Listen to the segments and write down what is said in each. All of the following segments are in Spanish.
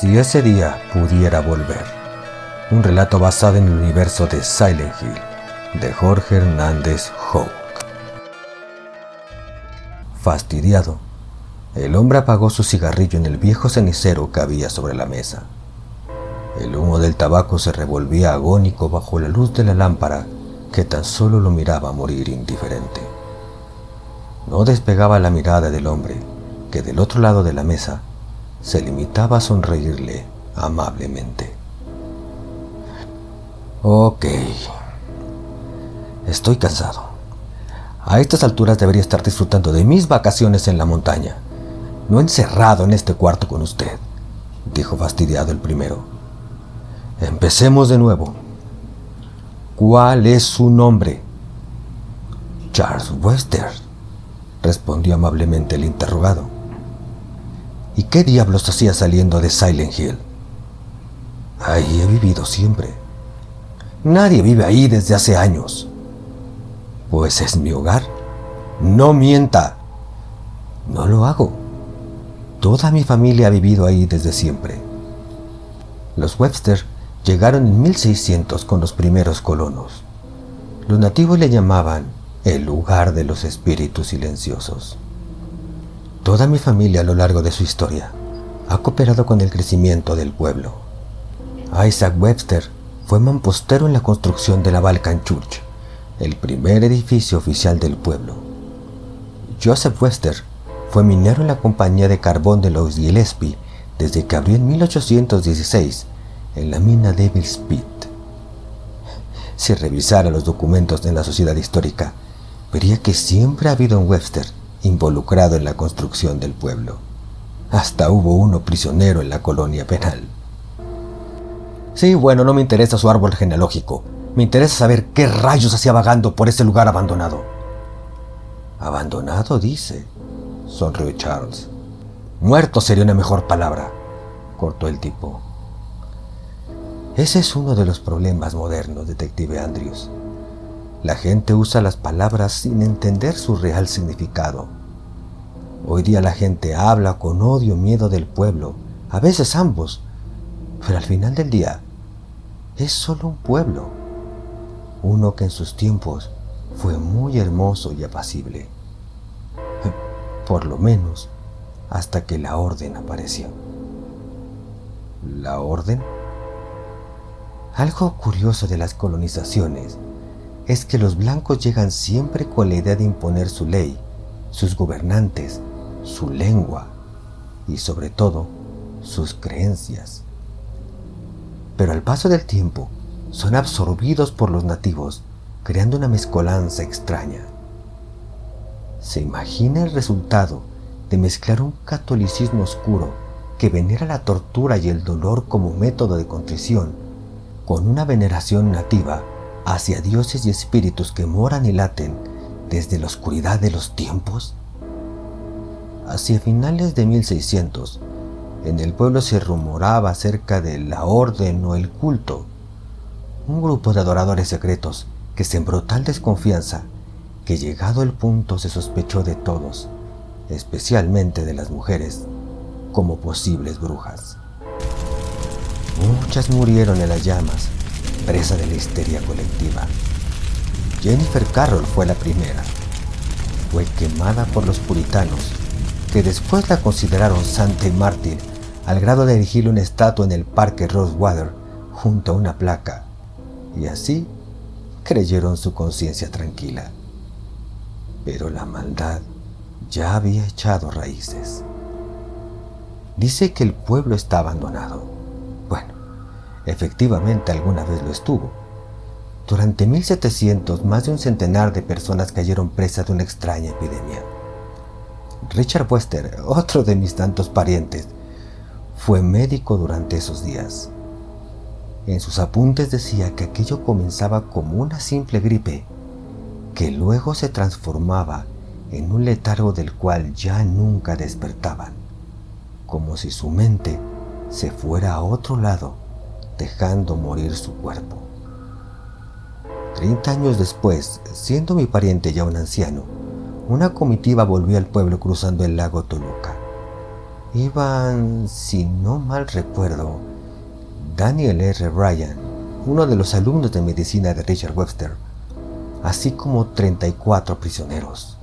Si ese día pudiera volver. Un relato basado en el universo de Silent Hill, de Jorge Hernández Houck. Fastidiado, el hombre apagó su cigarrillo en el viejo cenicero que había sobre la mesa. El humo del tabaco se revolvía agónico bajo la luz de la lámpara que tan solo lo miraba morir indiferente. No despegaba la mirada del hombre, que del otro lado de la mesa se limitaba a sonreírle amablemente. Ok. Estoy cansado. A estas alturas debería estar disfrutando de mis vacaciones en la montaña, no encerrado en este cuarto con usted, dijo fastidiado el primero. Empecemos de nuevo. ¿Cuál es su nombre? Charles Webster, respondió amablemente el interrogado. ¿Y qué diablos hacía saliendo de Silent Hill? Ahí he vivido siempre. Nadie vive ahí desde hace años. Pues es mi hogar. No mienta. No lo hago. Toda mi familia ha vivido ahí desde siempre. Los Webster llegaron en 1600 con los primeros colonos. Los nativos le llamaban el lugar de los espíritus silenciosos. Toda mi familia a lo largo de su historia ha cooperado con el crecimiento del pueblo. Isaac Webster fue mampostero en la construcción de la Balkan Church, el primer edificio oficial del pueblo. Joseph Webster fue minero en la compañía de carbón de Lois Gillespie desde que abrió en 1816 en la mina Devil's Pit. Si revisara los documentos de la sociedad histórica, vería que siempre ha habido un Webster involucrado en la construcción del pueblo. Hasta hubo uno prisionero en la colonia penal. Sí, bueno, no me interesa su árbol genealógico. Me interesa saber qué rayos hacía vagando por ese lugar abandonado. ¿Abandonado, dice?, sonrió Charles. Muerto sería una mejor palabra, cortó el tipo. Ese es uno de los problemas modernos, detective Andrews. La gente usa las palabras sin entender su real significado. Hoy día la gente habla con odio o miedo del pueblo, a veces ambos, pero al final del día es solo un pueblo, uno que en sus tiempos fue muy hermoso y apacible, por lo menos hasta que la orden apareció. ¿La orden? Algo curioso de las colonizaciones es que los blancos llegan siempre con la idea de imponer su ley, sus gobernantes, su lengua y sobre todo sus creencias. Pero al paso del tiempo son absorbidos por los nativos, creando una mezcolanza extraña. ¿Se imagina el resultado de mezclar un catolicismo oscuro que venera la tortura y el dolor como método de contrición con una veneración nativa hacia dioses y espíritus que moran y laten desde la oscuridad de los tiempos? Hacia finales de 1600, en el pueblo se rumoraba acerca de la orden o el culto, un grupo de adoradores secretos que sembró tal desconfianza que llegado el punto se sospechó de todos, especialmente de las mujeres, como posibles brujas. Muchas murieron en las llamas, presa de la histeria colectiva. Jennifer Carroll fue la primera. Fue quemada por los puritanos, que después la consideraron santa y mártir al grado de erigirle una estatua en el parque Rosewater junto a una placa, y así creyeron su conciencia tranquila. Pero la maldad ya había echado raíces. Dice que el pueblo está abandonado. Bueno, efectivamente alguna vez lo estuvo. Durante 1700, más de un centenar de personas cayeron presas de una extraña epidemia. Richard Webster, otro de mis tantos parientes, fue médico durante esos días. En sus apuntes decía que aquello comenzaba como una simple gripe, que luego se transformaba en un letargo del cual ya nunca despertaban, como si su mente se fuera a otro lado, dejando morir su cuerpo. 30 años después, siendo mi pariente ya un anciano, una comitiva volvió al pueblo cruzando el lago Toluca. Iban, si no mal recuerdo, Daniel R. Bryan, uno de los alumnos de medicina de Richard Webster, así como 34 prisioneros.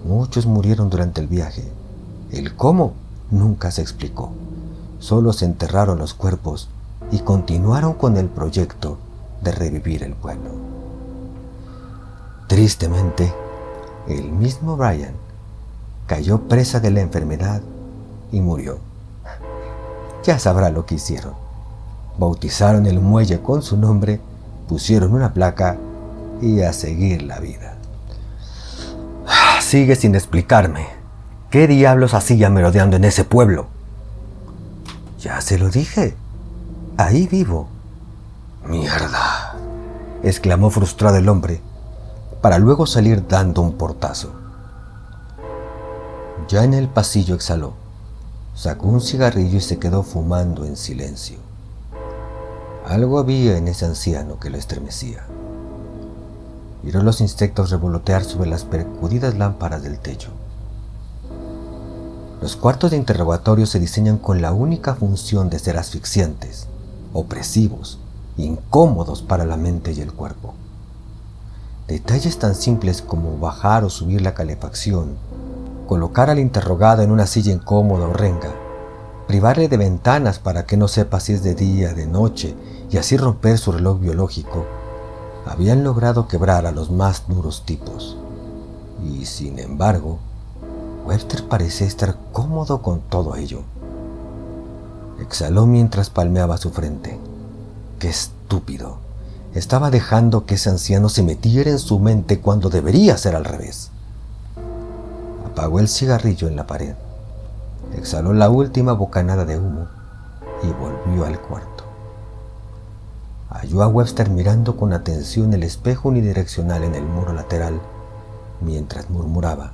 Muchos murieron durante el viaje. El cómo nunca se explicó. Solo se enterraron los cuerpos y continuaron con el proyecto de revivir el pueblo. Tristemente, el mismo Bryan cayó presa de la enfermedad y murió. Ya sabrá lo que hicieron. Bautizaron el muelle con su nombre, pusieron una placa y a seguir la vida. Sigue sin explicarme. ¿Qué diablos hacía merodeando en ese pueblo? Ya se lo dije. Ahí vivo. Mierda, exclamó frustrado el hombre, para luego salir dando un portazo. Ya en el pasillo exhaló, sacó un cigarrillo y se quedó fumando en silencio. Algo había en ese anciano que lo estremecía. Miró los insectos revolotear sobre las percudidas lámparas del techo. Los cuartos de interrogatorio se diseñan con la única función de ser asfixiantes, opresivos, incómodos para la mente y el cuerpo. Detalles tan simples como bajar o subir la calefacción, colocar al interrogado en una silla incómoda o renga, privarle de ventanas para que no sepa si es de día o de noche y así romper su reloj biológico, habían logrado quebrar a los más duros tipos. Y sin embargo, Webster parecía estar cómodo con todo ello. Exhaló mientras palmeaba su frente. ¡Qué estúpido! Estaba dejando que ese anciano se metiera en su mente cuando debería ser al revés. Apagó el cigarrillo en la pared, exhaló la última bocanada de humo y volvió al cuarto. Halló a Webster mirando con atención el espejo unidireccional en el muro lateral mientras murmuraba: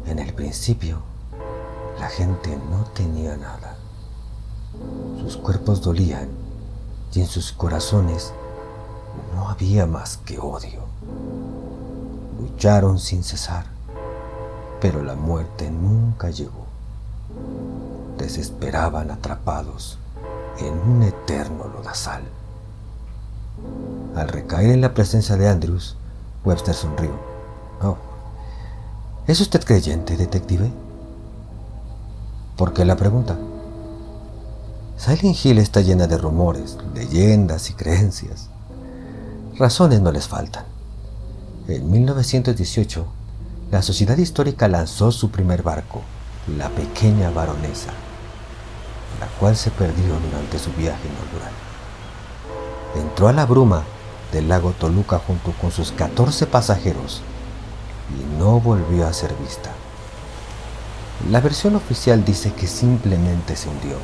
en el principio, la gente no tenía nada. Sus cuerpos dolían y en sus corazones no había más que odio. Lucharon sin cesar, pero la muerte nunca llegó. Desesperaban atrapados en un eterno lodazal. Al recaer en la presencia de Andrews, Webster sonrió. Oh, ¿es usted creyente, detective? ¿Por qué la pregunta? Silent Hill está llena de rumores, leyendas y creencias. Razones no les faltan. En 1918, la Sociedad Histórica lanzó su primer barco, la Pequeña Baronesa, la cual se perdió durante su viaje inaugural. Entró a la bruma del lago Toluca junto con sus 14 pasajeros y no volvió a ser vista. La versión oficial dice que simplemente se hundió,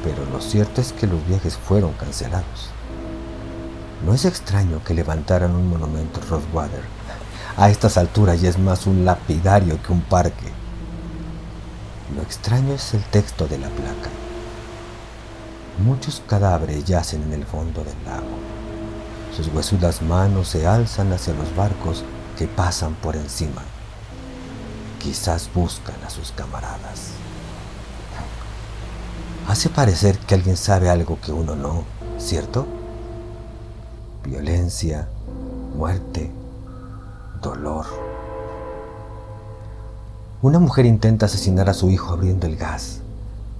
pero lo cierto es que los viajes fueron cancelados. No es extraño que levantaran un monumento en Rosewater. A estas alturas ya es más un lapidario que un parque. Lo extraño es el texto de la placa. Muchos cadáveres yacen en el fondo del lago. Sus huesudas manos se alzan hacia los barcos que pasan por encima. Quizás buscan a sus camaradas. Hace parecer que alguien sabe algo que uno no, ¿cierto? Violencia, muerte, dolor. Una mujer intenta asesinar a su hijo abriendo el gas.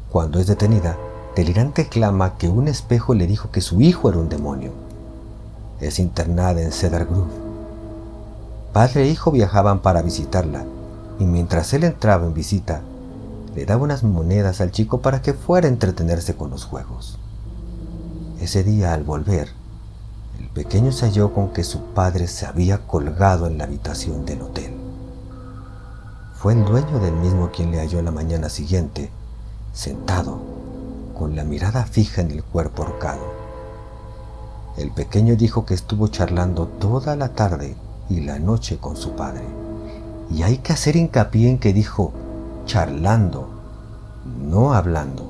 Cuando es detenida, delirante clama que un espejo le dijo que su hijo era un demonio. Es internada en Cedar Grove. Padre e hijo viajaban para visitarla, y mientras él entraba en visita, le daba unas monedas al chico para que fuera a entretenerse con los juegos. Ese día, al volver, el pequeño se halló con que su padre se había colgado en la habitación del hotel. Fue el dueño del mismo quien le halló la mañana siguiente, sentado, con la mirada fija en el cuerpo ahorcado. El pequeño dijo que estuvo charlando toda la tarde y la noche con su padre. Y hay que hacer hincapié en que dijo charlando, no hablando.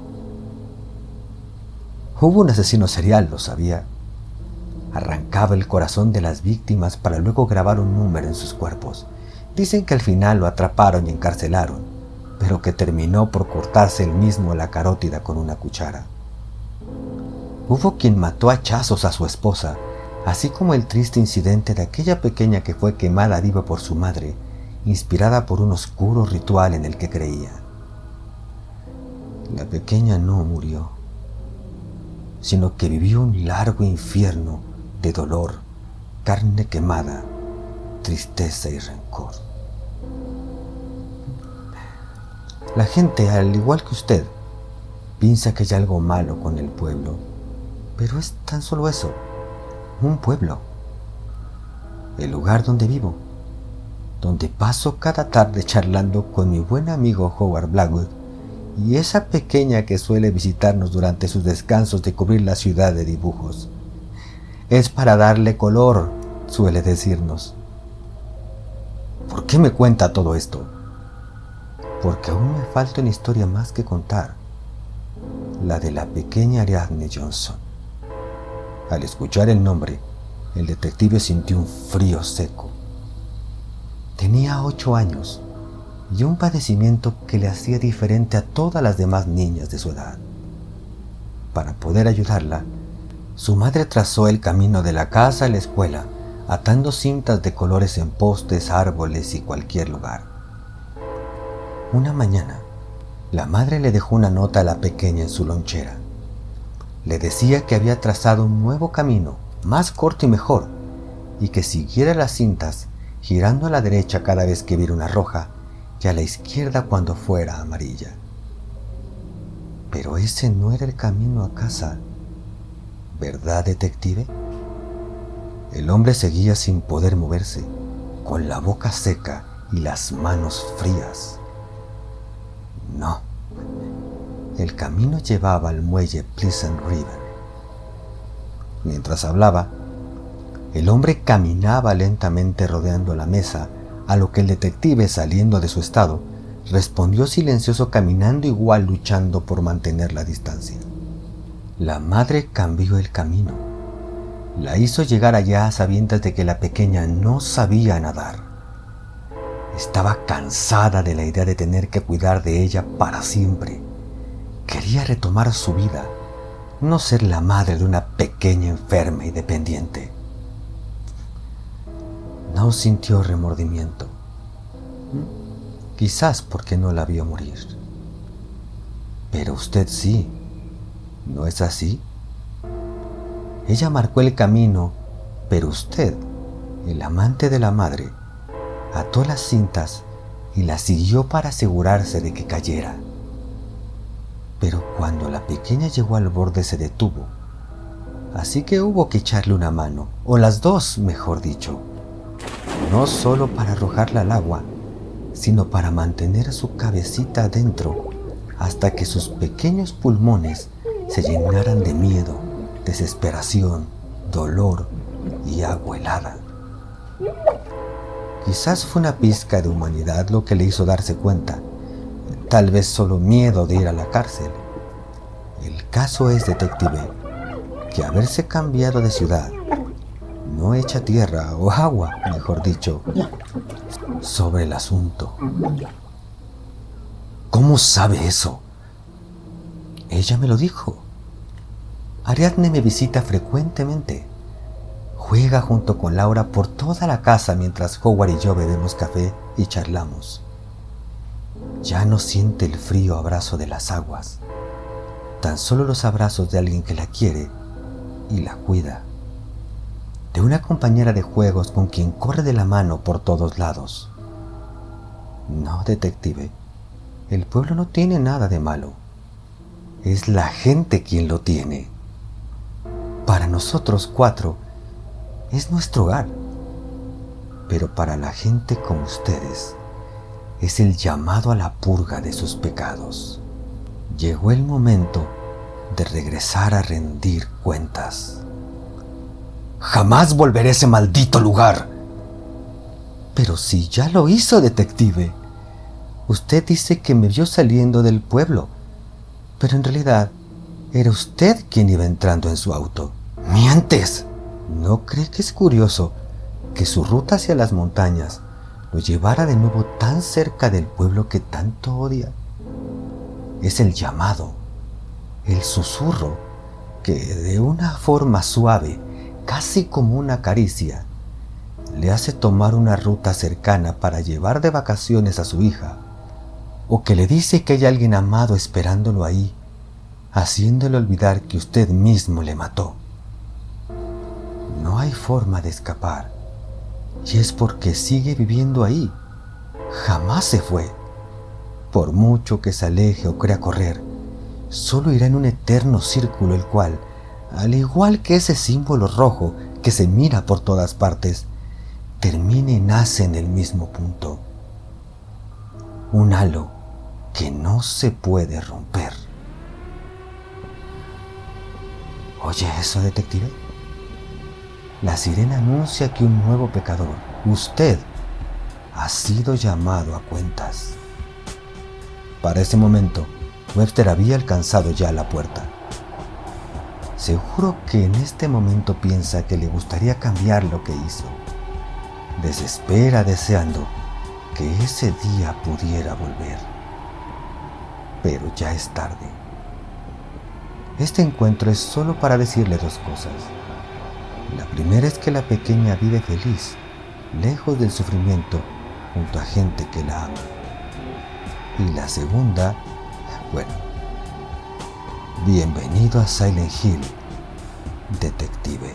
Hubo un asesino serial, lo sabía. Arrancaba el corazón de las víctimas para luego grabar un número en sus cuerpos. Dicen que al final lo atraparon y encarcelaron, pero que terminó por cortarse él mismo la carótida con una cuchara. Hubo quien mató a hachazos a su esposa, así como el triste incidente de aquella pequeña que fue quemada viva por su madre, inspirada por un oscuro ritual en el que creía. La pequeña no murió, sino que vivió un largo infierno de dolor, carne quemada, tristeza y rencor. La gente, al igual que usted, piensa que hay algo malo con el pueblo, pero es tan solo eso, un pueblo. El lugar donde vivo, donde paso cada tarde charlando con mi buen amigo Howard Blackwood y esa pequeña que suele visitarnos durante sus descansos de cubrir la ciudad de dibujos. Es para darle color, suele decirnos. ¿Por qué me cuenta todo esto? Porque aún me falta una historia más que contar, la de la pequeña Ariadne Johnson. Al escuchar el nombre, el detective sintió un frío seco. Tenía 8 años y un padecimiento que le hacía diferente a todas las demás niñas de su edad. Para poder ayudarla, su madre trazó el camino de la casa a la escuela, atando cintas de colores en postes, árboles y cualquier lugar. Una mañana, la madre le dejó una nota a la pequeña en su lonchera. Le decía que había trazado un nuevo camino, más corto y mejor, y que siguiera las cintas, girando a la derecha cada vez que viera una roja y a la izquierda cuando fuera amarilla. Pero ese no era el camino a casa, ¿verdad, detective? El hombre seguía sin poder moverse, con la boca seca y las manos frías. No, el camino llevaba al muelle Pleasant River. Mientras hablaba, el hombre caminaba lentamente rodeando la mesa, a lo que el detective, saliendo de su estado, respondió silencioso, caminando igual, luchando por mantener la distancia. La madre cambió el camino. La hizo llegar allá a sabiendas de que la pequeña no sabía nadar. Estaba cansada de la idea de tener que cuidar de ella para siempre. Quería retomar su vida, no ser la madre de una pequeña enferma y dependiente. No sintió remordimiento, quizás porque no la vio morir. Pero usted sí, ¿no es así? Ella marcó el camino, pero usted, el amante de la madre, ató las cintas y la siguió para asegurarse de que cayera. Pero cuando la pequeña llegó al borde se detuvo, así que hubo que echarle una mano, o las dos, mejor dicho, no solo para arrojarla al agua, sino para mantener su cabecita adentro hasta que sus pequeños pulmones se llenaran de miedo, desesperación, dolor y agua helada. Quizás fue una pizca de humanidad lo que le hizo darse cuenta, tal vez solo miedo de ir a la cárcel. El caso es, detective, que haberse cambiado de ciudad no echa tierra o agua, mejor dicho, sobre el asunto. ¿Cómo sabe eso? Ella me lo dijo. Ariadne me visita frecuentemente. Juega junto con Laura por toda la casa mientras Howard y yo bebemos café y charlamos. Ya no siente el frío abrazo de las aguas, tan solo los abrazos de alguien que la quiere y la cuida, de una compañera de juegos con quien corre de la mano por todos lados. No, detective, el pueblo no tiene nada de malo. Es la gente quien lo tiene. Para nosotros 4, es nuestro hogar. Pero para la gente como ustedes, es el llamado a la purga de sus pecados. Llegó el momento de regresar a rendir cuentas. Jamás volveré a ese maldito lugar. Pero si ya lo hizo, detective. Usted dice que me vio saliendo del pueblo, pero en realidad era usted quien iba entrando en su auto. ¡Mientes! ¿No cree que es curioso que su ruta hacia las montañas lo llevara de nuevo tan cerca del pueblo que tanto odia. Es el llamado, el susurro, que de una forma suave, casi como una caricia, le hace tomar una ruta cercana para llevar de vacaciones a su hija, o que le dice que hay alguien amado esperándolo ahí, haciéndole olvidar que usted mismo le mató. No hay forma de escapar, y es porque sigue viviendo ahí. Jamás se fue. Por mucho que se aleje o crea correr, solo irá en un eterno círculo el cual, al igual que ese símbolo rojo que se mira por todas partes, termina y nace en el mismo punto. Un halo que no se puede romper. ¿Oye eso, detective? La sirena anuncia que un nuevo pecador, usted, ha sido llamado a cuentas. Para ese momento, Webster había alcanzado ya la puerta. Seguro que en este momento piensa que le gustaría cambiar lo que hizo. Desespera deseando que ese día pudiera volver. Pero ya es tarde. Este encuentro es solo para decirle dos cosas. La primera es que la pequeña vive feliz, lejos del sufrimiento, junto a gente que la ama. Y la segunda, bueno, bienvenido a Silent Hill, detective.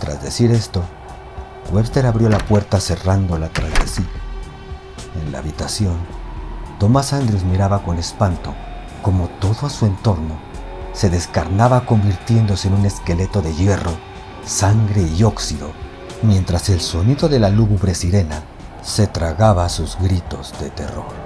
Tras decir esto, Webster abrió la puerta cerrándola tras de sí. En la habitación, Thomas Andrews miraba con espanto como todo a su entorno se descarnaba convirtiéndose en un esqueleto de hierro, sangre y óxido, mientras el sonido de la lúgubre sirena se tragaba sus gritos de terror.